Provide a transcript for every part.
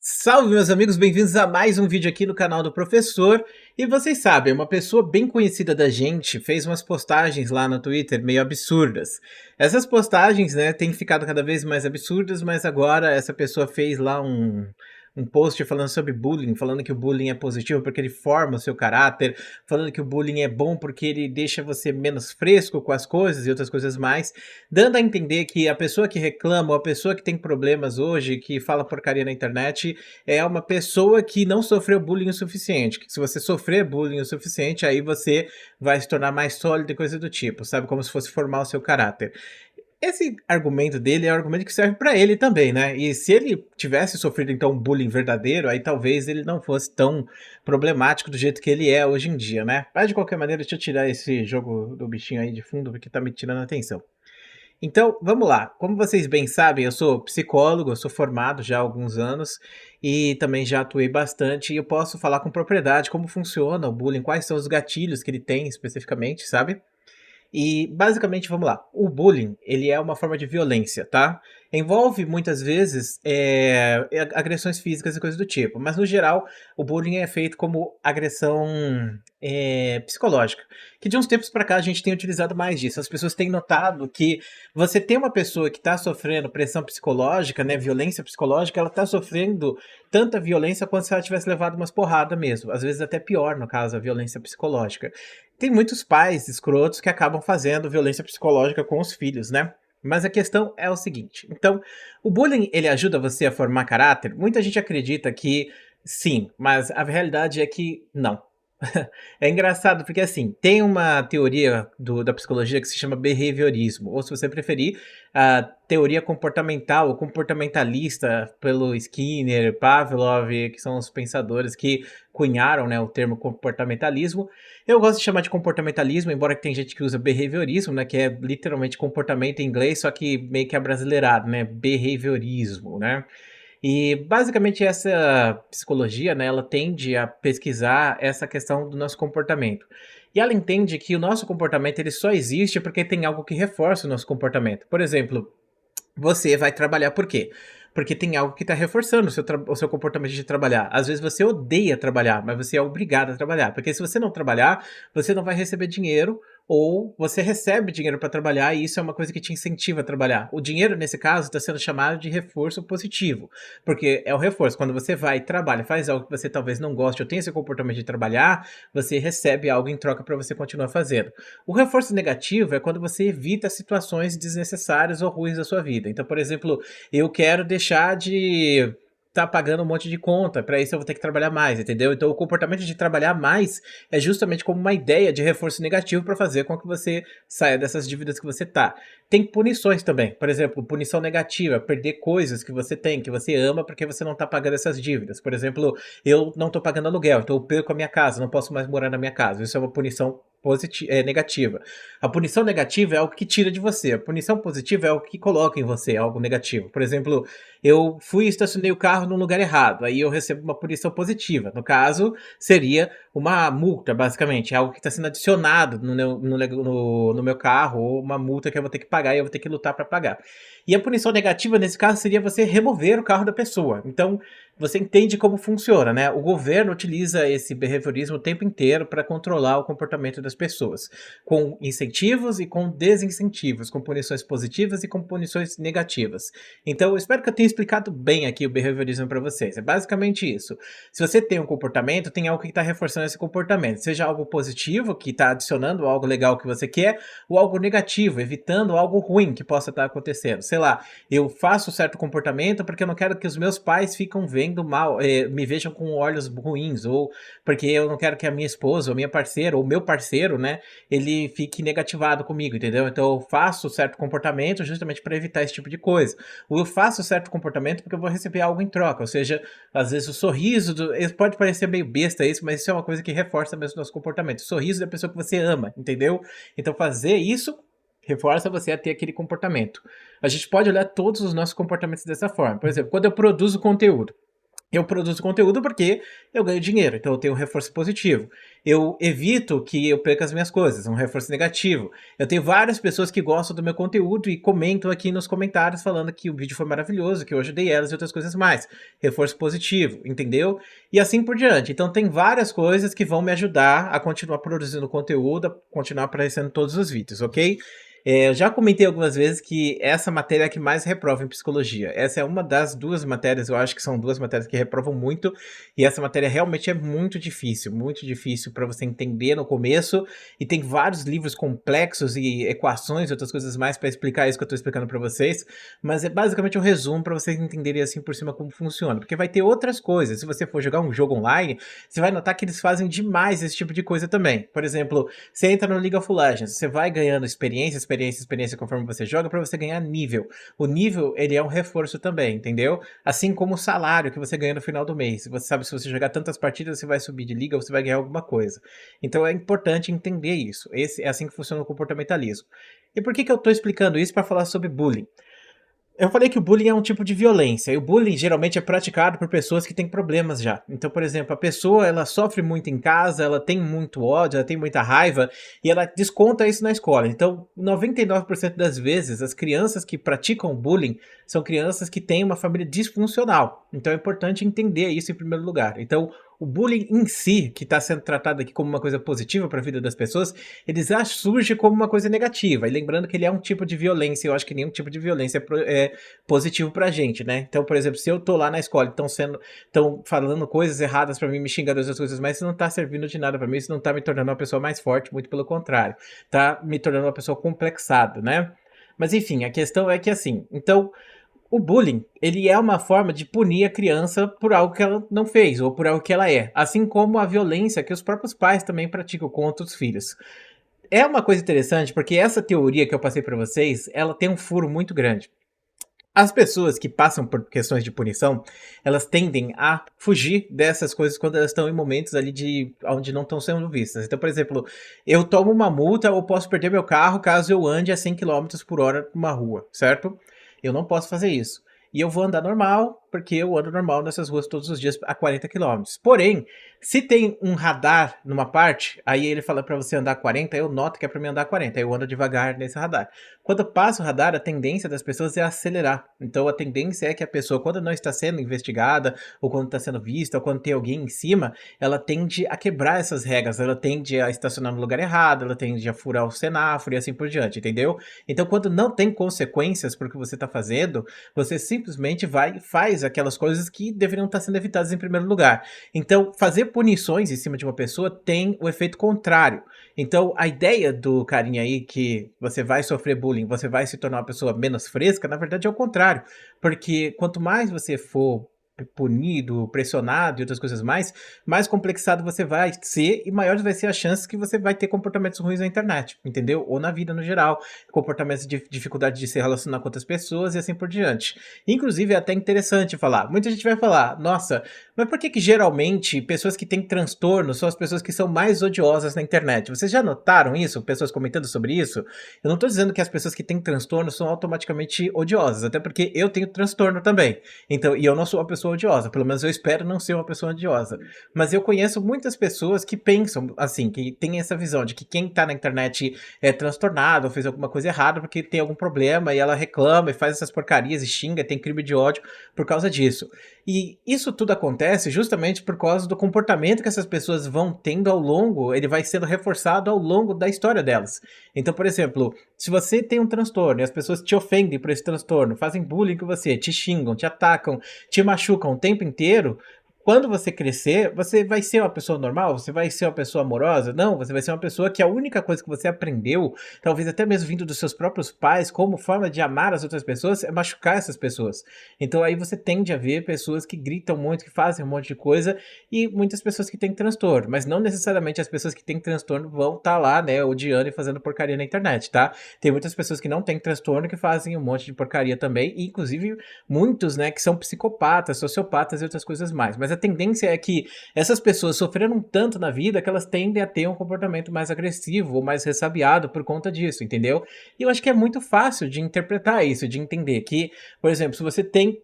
Salve, meus amigos, bem-vindos a mais um vídeo aqui no canal do professor. E vocês sabem, uma pessoa bem conhecida da gente fez umas postagens lá no Twitter meio absurdas. Essas postagens, né, têm ficado cada vez mais absurdas, mas agora essa pessoa fez lá um post falando sobre bullying, falando que o bullying é positivo porque ele forma o seu caráter, falando que o bullying é bom porque ele deixa você menos fresco com as coisas e outras coisas mais, dando a entender que a pessoa que reclama, ou a pessoa que tem problemas hoje, que fala porcaria na internet, é uma pessoa que não sofreu bullying o suficiente. Que se você sofrer bullying o suficiente, aí você vai se tornar mais sólido e coisa do tipo, sabe? Como se fosse formar o seu caráter. Esse argumento dele é um argumento que serve pra ele também, né? E se ele tivesse sofrido então um bullying verdadeiro, aí talvez ele não fosse tão problemático do jeito que ele é hoje em dia, né? Mas de qualquer maneira, deixa eu tirar esse jogo do bichinho aí de fundo, porque tá me tirando a atenção. Então, vamos lá. Como vocês bem sabem, eu sou psicólogo, eu sou formado já há alguns anos e também já atuei bastante e eu posso falar com propriedade como funciona o bullying, quais são os gatilhos que ele tem especificamente, sabe? E basicamente, vamos lá, o bullying, ele é uma forma de violência, tá? Envolve muitas vezes agressões físicas e coisas do tipo, mas no geral o bullying é feito como agressão psicológica, que de uns tempos para cá a gente tem utilizado mais disso. As pessoas têm notado que você tem uma pessoa que está sofrendo pressão psicológica, né, violência psicológica, ela está sofrendo tanta violência quanto se ela tivesse levado umas porradas mesmo, às vezes até pior no caso, a violência psicológica. Tem muitos pais escrotos que acabam fazendo violência psicológica com os filhos, né? Mas a questão é o seguinte, então, o bullying ele ajuda você a formar caráter? Muita gente acredita que sim, mas a realidade é que não. É engraçado porque, assim, tem uma teoria da psicologia que se chama behaviorismo, ou se você preferir, a teoria comportamental ou comportamentalista pelo Skinner, Pavlov, que são os pensadores que cunharam, né, o termo comportamentalismo. Eu gosto de chamar de comportamentalismo, embora tem gente que usa behaviorismo, né, que é literalmente comportamento em inglês, só que meio que abrasileirado, né, behaviorismo, né. E basicamente essa psicologia, né, ela tende a pesquisar essa questão do nosso comportamento. E ela entende que o nosso comportamento ele só existe porque tem algo que reforça o nosso comportamento. Por exemplo, você vai trabalhar por quê? Porque tem algo que está reforçando o seu comportamento de trabalhar. Às vezes você odeia trabalhar, mas você é obrigado a trabalhar. Porque se você não trabalhar, você não vai receber dinheiro, ou você recebe dinheiro para trabalhar e isso é uma coisa que te incentiva a trabalhar. O dinheiro, nesse caso, está sendo chamado de reforço positivo. Porque é o reforço. Quando você vai, trabalha, faz algo que você talvez não goste ou tenha esse comportamento de trabalhar, você recebe algo em troca para você continuar fazendo. O reforço negativo é quando você evita situações desnecessárias ou ruins da sua vida. Então, por exemplo, eu quero deixar de estar pagando um monte de conta, para isso eu vou ter que trabalhar mais, entendeu? Então, o comportamento de trabalhar mais é justamente como uma ideia de reforço negativo para fazer com que você saia dessas dívidas que você tá. Tem punições também, por exemplo, punição negativa, perder coisas que você tem, que você ama, porque você não tá pagando essas dívidas. Por exemplo, eu não tô pagando aluguel, então eu perco a minha casa, não posso mais morar na minha casa. Isso é uma punição negativa. A punição negativa é algo que tira de você. A punição positiva é algo que coloca em você, algo negativo. Por exemplo, eu fui e estacionei o carro no lugar errado, aí eu recebo uma punição positiva. No caso, seria uma multa, basicamente, é algo que está sendo adicionado no meu carro, ou uma multa que eu vou ter que pagar e eu vou ter que lutar para pagar. E a punição negativa, nesse caso, seria você remover o carro da pessoa. Então, você entende como funciona, né? O governo utiliza esse behaviorismo o tempo inteiro para controlar o comportamento das pessoas, com incentivos e com desincentivos, com punições positivas e com punições negativas. Então, eu espero que eu tenha explicado bem aqui o behaviorismo para vocês. É basicamente isso. Se você tem um comportamento, tem algo que está reforçando esse comportamento, seja algo positivo, que está adicionando algo legal que você quer, ou algo negativo, evitando algo ruim que possa estar acontecendo. Sei lá, eu faço certo comportamento porque eu não quero que os meus pais fiquem vendo mal, me vejam com olhos ruins, ou porque eu não quero que a minha esposa, ou minha parceira, ou meu parceiro, né, ele fique negativado comigo, entendeu? Então eu faço certo comportamento justamente para evitar esse tipo de coisa. Ou eu faço certo comportamento porque eu vou receber algo em troca, ou seja, às vezes o sorriso, pode parecer meio besta isso, mas isso é uma coisa que reforça mesmo o nosso comportamento. O sorriso da pessoa que você ama, entendeu? Então fazer isso reforça você a ter aquele comportamento. A gente pode olhar todos os nossos comportamentos dessa forma. Por exemplo, quando eu produzo conteúdo, Eu produzo conteúdo porque eu ganho dinheiro, então eu tenho um reforço positivo. Eu evito que eu perca as minhas coisas, um reforço negativo. Eu tenho várias pessoas que gostam do meu conteúdo e comentam aqui nos comentários falando que o vídeo foi maravilhoso, que eu ajudei elas e outras coisas mais. Reforço positivo, entendeu? E assim por diante. Então tem várias coisas que vão me ajudar a continuar produzindo conteúdo, a continuar aparecendo todos os vídeos, ok? Eu já comentei algumas vezes que essa matéria é a que mais reprova em psicologia. Essa é uma das duas matérias, eu acho que são duas matérias que reprovam muito, e essa matéria realmente é muito difícil para você entender no começo, e tem vários livros complexos e equações e outras coisas mais para explicar isso que eu estou explicando para vocês, mas é basicamente um resumo para vocês entenderem assim por cima como funciona, porque vai ter outras coisas. Se você for jogar um jogo online, você vai notar que eles fazem demais esse tipo de coisa também. Por exemplo, você entra no League of Legends, você vai ganhando experiência conforme você joga para você ganhar nível. O nível, ele é um reforço também, entendeu? Assim como o salário que você ganha no final do mês. Você sabe, se você jogar tantas partidas, você vai subir de liga, você vai ganhar alguma coisa. Então é importante entender isso. Esse é assim que funciona o comportamentalismo. E por que que eu estou explicando isso para falar sobre bullying? Eu falei que o bullying é um tipo de violência, e o bullying geralmente é praticado por pessoas que têm problemas já. Então, por exemplo, a pessoa ela sofre muito em casa, ela tem muito ódio, ela tem muita raiva, e ela desconta isso na escola. Então, 99% das vezes, as crianças que praticam bullying são crianças que têm uma família disfuncional. Então é importante entender isso em primeiro lugar. Então, o bullying em si, que está sendo tratado aqui como uma coisa positiva para a vida das pessoas, ele já surge como uma coisa negativa. E lembrando que ele é um tipo de violência, eu acho que nenhum tipo de violência é positivo pra gente, né? Então, por exemplo, se eu tô lá na escola e estão falando coisas erradas pra mim, me xingando as coisas mais, isso não tá servindo de nada pra mim, isso não tá me tornando uma pessoa mais forte, muito pelo contrário. Tá me tornando uma pessoa complexada, né? Mas enfim, a questão é que assim, então o bullying, ele é uma forma de punir a criança por algo que ela não fez ou por algo que ela é, assim como a violência que os próprios pais também praticam contra os filhos. É uma coisa interessante porque essa teoria que eu passei para vocês, ela tem um furo muito grande. As pessoas que passam por questões de punição, elas tendem a fugir dessas coisas quando elas estão em momentos ali de onde não estão sendo vistas. Então, por exemplo, eu tomo uma multa ou posso perder meu carro caso eu ande a 100 quilômetros por hora numa rua, certo? Eu não posso fazer isso. E eu vou andar normal, porque eu ando normal nessas ruas todos os dias a 40 quilômetros. Porém, se tem um radar numa parte, aí ele fala para você andar 40, eu noto que é para mim andar 40, aí eu ando devagar nesse radar. Quando passa o radar, a tendência das pessoas é acelerar. Então a tendência é que a pessoa, quando não está sendo investigada, ou quando está sendo vista, ou quando tem alguém em cima, ela tende a quebrar essas regras, ela tende a estacionar no lugar errado, ela tende a furar o semáforo e assim por diante, entendeu? Então quando não tem consequências para o que você está fazendo, você simplesmente vai e faz aquelas coisas que deveriam estar sendo evitadas em primeiro lugar. Então fazer punições em cima de uma pessoa tem o efeito contrário. Então, a ideia do carinha aí que você vai sofrer bullying, você vai se tornar uma pessoa menos fresca, na verdade é o contrário. Porque quanto mais você for punido, pressionado e outras coisas mais complexado você vai ser e maiores vai ser as chances que você vai ter comportamentos ruins na internet, entendeu? Ou na vida no geral, comportamentos de dificuldade de se relacionar com outras pessoas e assim por diante. Inclusive, é até interessante falar. Muita gente vai falar, nossa, mas por que que geralmente pessoas que têm transtorno são as pessoas que são mais odiosas na internet? Vocês já notaram isso? Pessoas comentando sobre isso? Eu não estou dizendo que as pessoas que têm transtorno são automaticamente odiosas, até porque eu tenho transtorno também. Então, e eu não sou uma pessoa odiosa, pelo menos eu espero não ser uma pessoa odiosa. Mas eu conheço muitas pessoas que pensam assim, que têm essa visão de que quem tá na internet é transtornado ou fez alguma coisa errada porque tem algum problema e ela reclama e faz essas porcarias e xinga, tem crime de ódio por causa disso. E isso tudo acontece justamente por causa do comportamento que essas pessoas vão tendo ao longo, ele vai sendo reforçado ao longo da história delas. Então, por exemplo, se você tem um transtorno e as pessoas te ofendem por esse transtorno, fazem bullying com você, te xingam, te atacam, te machucam o tempo inteiro, quando você crescer, você vai ser uma pessoa normal? Você vai ser uma pessoa amorosa? Não, você vai ser uma pessoa que a única coisa que você aprendeu, talvez até mesmo vindo dos seus próprios pais, como forma de amar as outras pessoas, é machucar essas pessoas. Então aí você tende a ver pessoas que gritam muito, que fazem um monte de coisa, e muitas pessoas que têm transtorno, mas não necessariamente as pessoas que têm transtorno vão estar lá, né, odiando e fazendo porcaria na internet, tá? Tem muitas pessoas que não têm transtorno que fazem um monte de porcaria também, e inclusive muitos, né, que são psicopatas, sociopatas e outras coisas mais. Mas a tendência é que essas pessoas sofreram tanto na vida que elas tendem a ter um comportamento mais agressivo ou mais ressabiado por conta disso, entendeu? E eu acho que é muito fácil de interpretar isso, de entender que, por exemplo, se você tem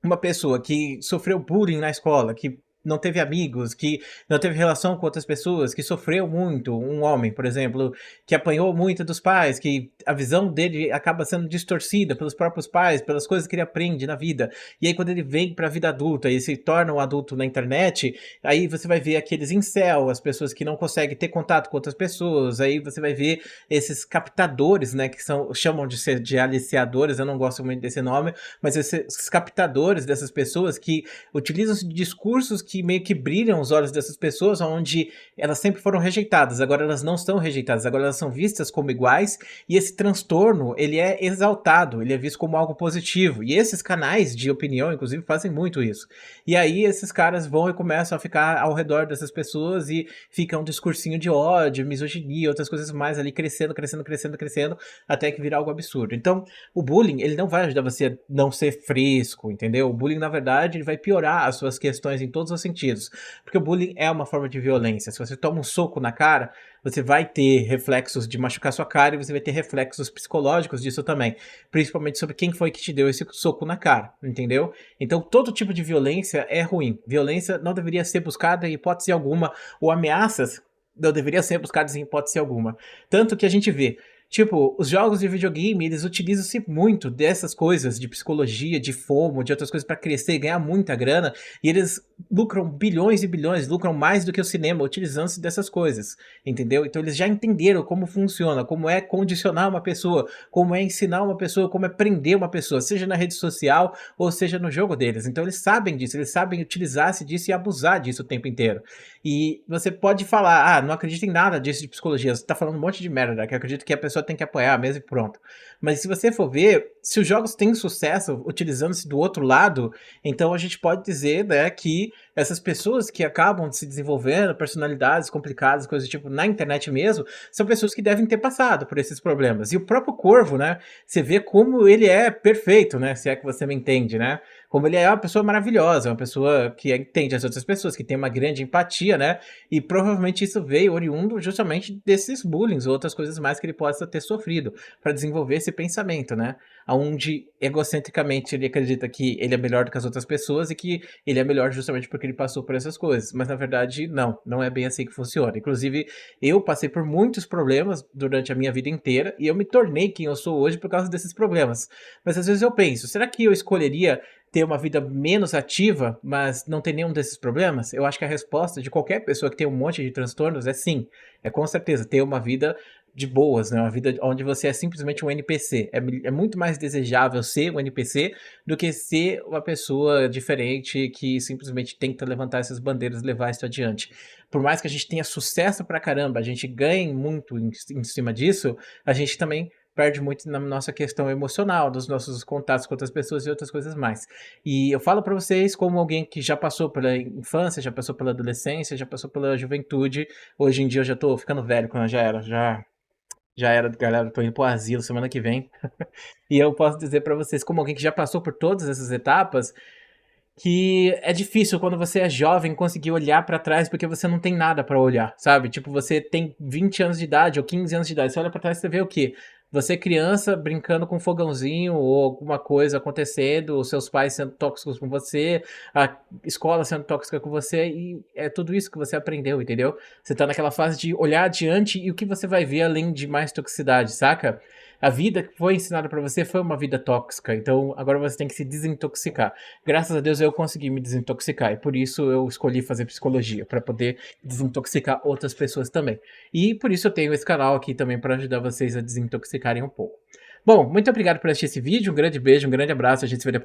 uma pessoa que sofreu bullying na escola, que não teve amigos, que não teve relação com outras pessoas, que sofreu muito, um homem, por exemplo, que apanhou muito dos pais, que a visão dele acaba sendo distorcida pelos próprios pais, pelas coisas que ele aprende na vida. E aí quando ele vem para a vida adulta e se torna um adulto na internet, aí você vai ver aqueles incel, as pessoas que não conseguem ter contato com outras pessoas, aí você vai ver esses captadores, né, que são, chamam de ser de aliciadores, eu não gosto muito desse nome, mas esses captadores dessas pessoas que utilizam-se de discursos que meio que brilham os olhos dessas pessoas, onde elas sempre foram rejeitadas, agora elas não estão rejeitadas, agora elas são vistas como iguais, e esse transtorno, ele é exaltado, ele é visto como algo positivo, e esses canais de opinião, inclusive, fazem muito isso. E aí esses caras vão e começam a ficar ao redor dessas pessoas e fica um discursinho de ódio, misoginia, outras coisas mais ali crescendo, crescendo, crescendo, crescendo, até que vira algo absurdo. Então, o bullying, ele não vai ajudar você a não ser fresco, entendeu? O bullying, na verdade, ele vai piorar as suas questões em todos os sentidos. Porque o bullying é uma forma de violência. Se você toma um soco na cara, você vai ter reflexos de machucar sua cara e você vai ter reflexos psicológicos disso também. Principalmente sobre quem foi que te deu esse soco na cara, entendeu? Então, todo tipo de violência é ruim. Violência não deveria ser buscada em hipótese alguma, ou ameaças não deveriam ser buscadas em hipótese alguma. Tanto que a gente vê, tipo, os jogos de videogame, eles utilizam-se muito dessas coisas de psicologia, de FOMO, de outras coisas para crescer e ganhar muita grana, e eles lucram bilhões e bilhões, lucram mais do que o cinema utilizando-se dessas coisas, entendeu? Então eles já entenderam como funciona, como é condicionar uma pessoa, como é ensinar uma pessoa, como é prender uma pessoa, seja na rede social ou seja no jogo deles. Então eles sabem disso, eles sabem utilizar-se disso e abusar disso o tempo inteiro. E você pode falar, não acredito em nada disso de psicologia, você tá falando um monte de merda, que eu acredito que a pessoa tem que apoiar mesmo e pronto. Mas se você for ver, se os jogos têm sucesso utilizando-se do outro lado, então a gente pode dizer, né, que essas pessoas que acabam se desenvolvendo, personalidades complicadas, coisas do tipo, na internet mesmo, são pessoas que devem ter passado por esses problemas. E o próprio Corvo, né, você vê como ele é perfeito, né, se é que você me entende, né? Como ele é uma pessoa maravilhosa, uma pessoa que entende as outras pessoas, que tem uma grande empatia, né? E provavelmente isso veio oriundo justamente desses bullying ou outras coisas mais que ele possa ter sofrido para desenvolver esse pensamento, né? Onde egocentricamente ele acredita que ele é melhor do que as outras pessoas e que ele é melhor justamente porque ele passou por essas coisas. Mas na verdade, não é bem assim que funciona. Inclusive, eu passei por muitos problemas durante a minha vida inteira e eu me tornei quem eu sou hoje por causa desses problemas. Mas às vezes eu penso, será que eu escolheria ter uma vida menos ativa, mas não ter nenhum desses problemas? Eu acho que a resposta de qualquer pessoa que tem um monte de transtornos é sim. É com certeza ter uma vida de boas, né? Uma vida onde você é simplesmente um NPC. É muito mais desejável ser um NPC do que ser uma pessoa diferente que simplesmente tenta levantar essas bandeiras e levar isso adiante. Por mais que a gente tenha sucesso pra caramba, a gente ganhe muito em cima disso, a gente também perde muito na nossa questão emocional, dos nossos contatos com outras pessoas e outras coisas mais. E eu falo para vocês como alguém que já passou pela infância, já passou pela adolescência, já passou pela juventude. Hoje em dia eu já tô ficando velho, quando já era, galera, tô indo pro asilo semana que vem. E eu posso dizer para vocês, como alguém que já passou por todas essas etapas, que é difícil quando você é jovem conseguir olhar pra trás porque você não tem nada pra olhar, sabe? Tipo, você tem 20 anos de idade ou 15 anos de idade, você olha pra trás e você vê o quê? Você criança brincando com um fogãozinho ou alguma coisa acontecendo, os seus pais sendo tóxicos com você, a escola sendo tóxica com você e é tudo isso que você aprendeu, entendeu? Você tá naquela fase de olhar adiante e o que você vai ver além de mais toxicidade, saca? A vida que foi ensinada pra você foi uma vida tóxica, então agora você tem que se desintoxicar. Graças a Deus eu consegui me desintoxicar e por isso eu escolhi fazer psicologia, para poder desintoxicar outras pessoas também. E por isso eu tenho esse canal aqui também para ajudar vocês a desintoxicarem um pouco. Bom, muito obrigado por assistir esse vídeo, um grande beijo, um grande abraço, a gente se vê depois.